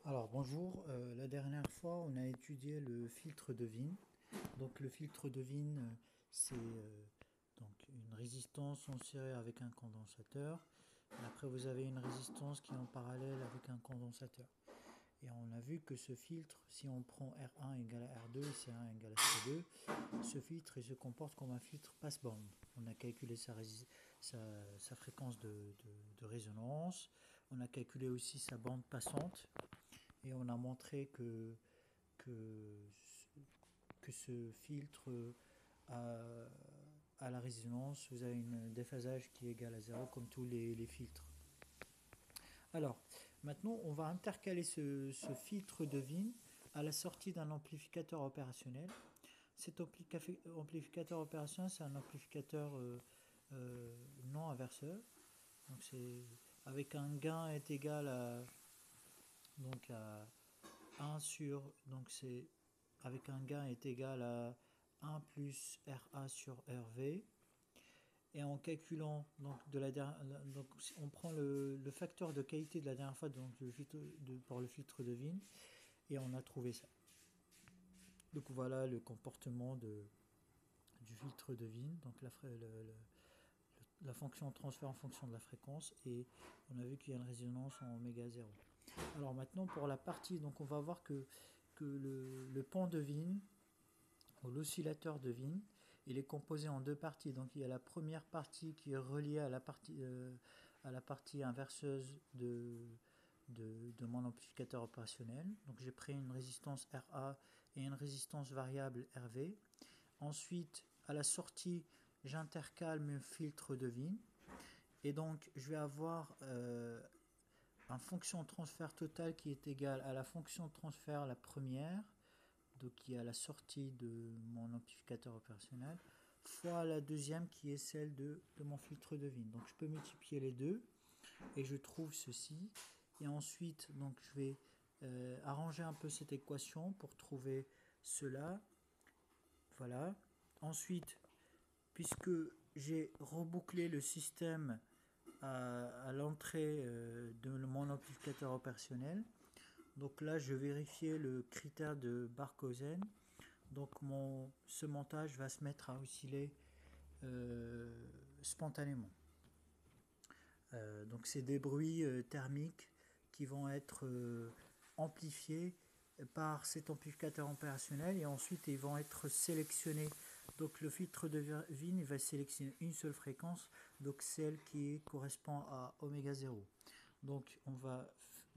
Alors bonjour, la dernière fois on a étudié le filtre de Wien. Donc le filtre de Wien c'est donc une résistance en série avec un condensateur. Et après vous avez une résistance qui est en parallèle avec un condensateur. Et on a vu que ce filtre, si on prend R1 égale à R2 et C1 égale à C2, ce filtre il se comporte comme un filtre passe-bande. On a calculé sa fréquence de résonance, on a calculé aussi sa bande passante et on a montré que, que ce filtre à, à la résonance, vous avez un déphasage qui est égal à zéro comme tous les filtres. Alors, maintenant, on va intercaler ce filtre de Wien à la sortie d'un amplificateur opérationnel. Cet amplificateur opérationnel, c'est un amplificateur non inverseur. Donc, c'est avec un gain est égal à 1 sur, donc c'est avec un gain est égal à 1 plus RA sur RV. Et en calculant donc on prend le facteur de qualité de la dernière fois donc pour le filtre de Wien et on a trouvé ça. Donc voilà le comportement du filtre de Wien, donc la fonction transfert en fonction de la fréquence, et on a vu qu'il y a une résonance en oméga 0. Alors maintenant pour la partie, donc on va voir que le pont de Wien, ou l'oscillateur de Wien, il est composé en deux parties. Donc il y a la première partie qui est reliée à la partie inverseuse de mon amplificateur opérationnel. Donc j'ai pris une résistance RA et une résistance variable RV. Ensuite, à la sortie, j'intercale mon filtre de Wien. Et donc je vais avoir une fonction de transfert total qui est égale à la fonction de transfert la première, donc qui est à la sortie de mon amplificateur opérationnel, fois la deuxième qui est celle de mon filtre de Wien. Donc je peux multiplier les deux et je trouve ceci. Et ensuite, donc je vais arranger un peu cette équation pour trouver cela. Voilà. Ensuite, puisque j'ai rebouclé le système à l'entrée de mon amplificateur opérationnel, donc là je vérifier le critère de Barkhausen. Donc ce montage va se mettre à osciller spontanément. Donc c'est des bruits thermiques qui vont être amplifiés par cet amplificateur opérationnel et ensuite ils vont être sélectionnés. Donc le filtre de Wien va sélectionner une seule fréquence, donc celle qui correspond à oméga 0. Donc on va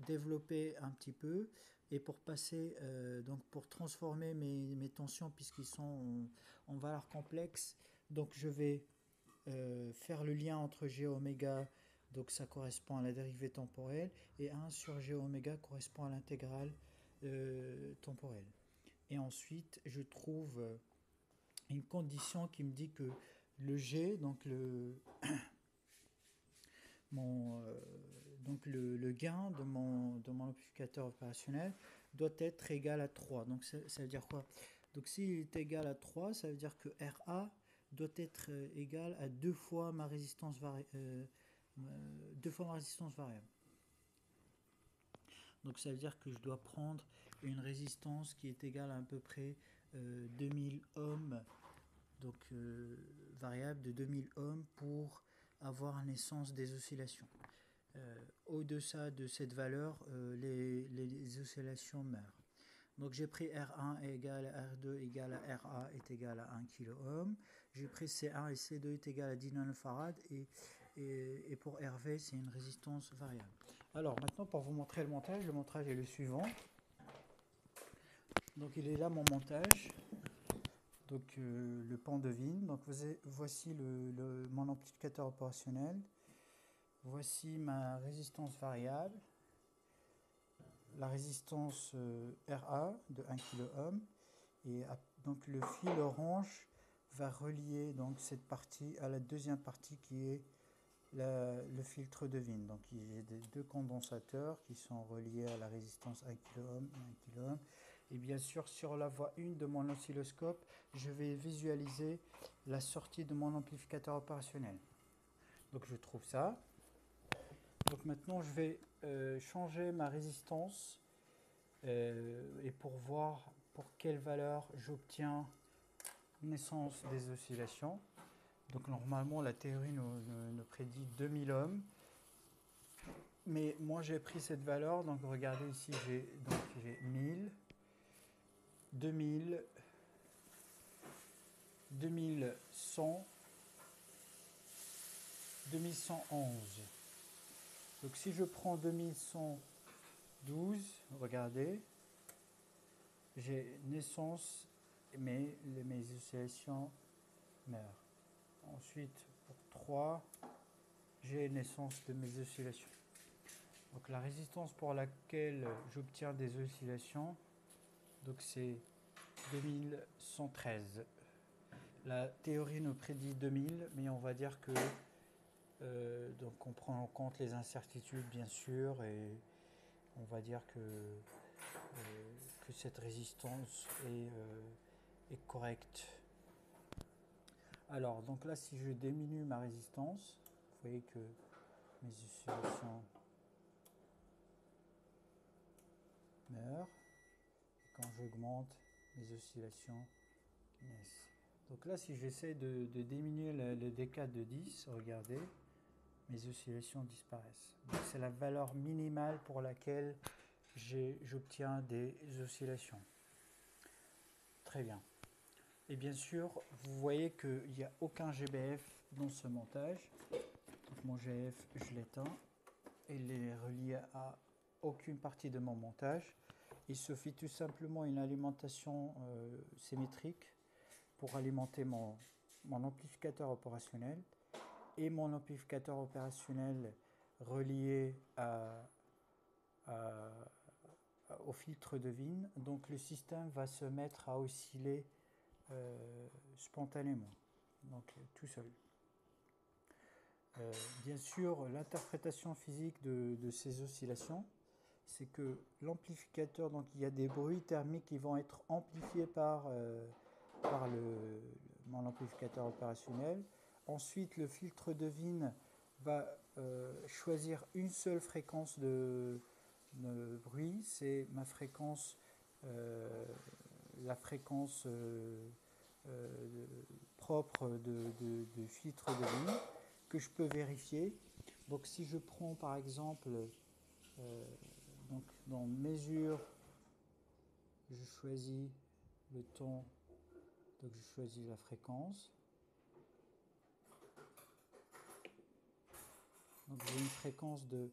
développer un petit peu et pour passer donc pour transformer mes tensions puisqu'ils sont en valeur complexe, donc je vais faire le lien entre G oméga, donc ça correspond à la dérivée temporelle, et 1 sur G oméga correspond à l'intégrale temporelle. Et ensuite je trouve une condition qui me dit que le G, donc le gain de mon amplificateur opérationnel doit être égal à 3. Donc ça veut dire quoi? Donc s'il est égal à 3, ça veut dire que RA doit être égal à deux fois ma résistance variable. Donc ça veut dire que je dois prendre une résistance qui est égale à peu près 2000 ohms, donc variable de 2000 ohms pour avoir un essence des oscillations. Au-deçà de cette valeur, les oscillations meurent. Donc j'ai pris R1 égale à R2 égale à RA est égal à 1 kΩ. J'ai pris C1 et C2 est égal à 10 nanofarad et pour RV c'est une résistance variable. Alors maintenant pour vous montrer le montage est le suivant. Donc il est là mon montage. Donc le pont de Wien. Donc voici mon amplificateur opérationnel. Voici ma résistance variable, la résistance RA de 1 kΩ, et donc le fil orange va relier donc cette partie à la deuxième partie qui est le filtre de Wien. Donc il y a deux condensateurs qui sont reliés à la résistance 1 kΩ et 1 kΩ. Et bien sûr sur la voie 1 de mon oscilloscope, je vais visualiser la sortie de mon amplificateur opérationnel. Donc je trouve ça. Donc maintenant je vais changer ma résistance et pour voir pour quelle valeur j'obtiens naissance des oscillations. Donc normalement la théorie nous prédit 2000 ohms, mais moi j'ai pris cette valeur, donc regardez ici j'ai 1000, 2000, 2100, 2111. Donc si je prends 2112, regardez, j'ai naissance, mais mes oscillations meurent. Ensuite, pour 3, j'ai naissance de mes oscillations. Donc la résistance pour laquelle j'obtiens des oscillations, donc c'est 2113. La théorie nous prédit 2000, mais on va dire que donc on prend en compte les incertitudes bien sûr, et on va dire que cette résistance est correcte. Alors donc là si je diminue ma résistance, vous voyez que mes oscillations meurent. Et quand j'augmente, mes oscillations naissent. Donc là si j'essaie de diminuer le D4 de 10, regardez, mes oscillations disparaissent. Donc c'est la valeur minimale pour laquelle j'obtiens des oscillations. Très bien. Et bien sûr, vous voyez qu'il n'y a aucun GBF dans ce montage. Donc mon GF, je l'éteins. Il est relié à aucune partie de mon montage. Il suffit tout simplement une alimentation symétrique pour alimenter mon amplificateur opérationnel. Et mon amplificateur opérationnel relié au filtre de Wien. Donc le système va se mettre à osciller spontanément, donc tout seul. Bien sûr, l'interprétation physique de ces oscillations, c'est que l'amplificateur, donc il y a des bruits thermiques qui vont être amplifiés par mon amplificateur opérationnel. Ensuite, le filtre de Wien va choisir une seule fréquence de bruit, c'est ma fréquence, la fréquence propre de filtre de Wien, que je peux vérifier. Donc si je prends par exemple, donc dans mesure, je choisis le ton, donc je choisis la fréquence. Donc j'ai une fréquence de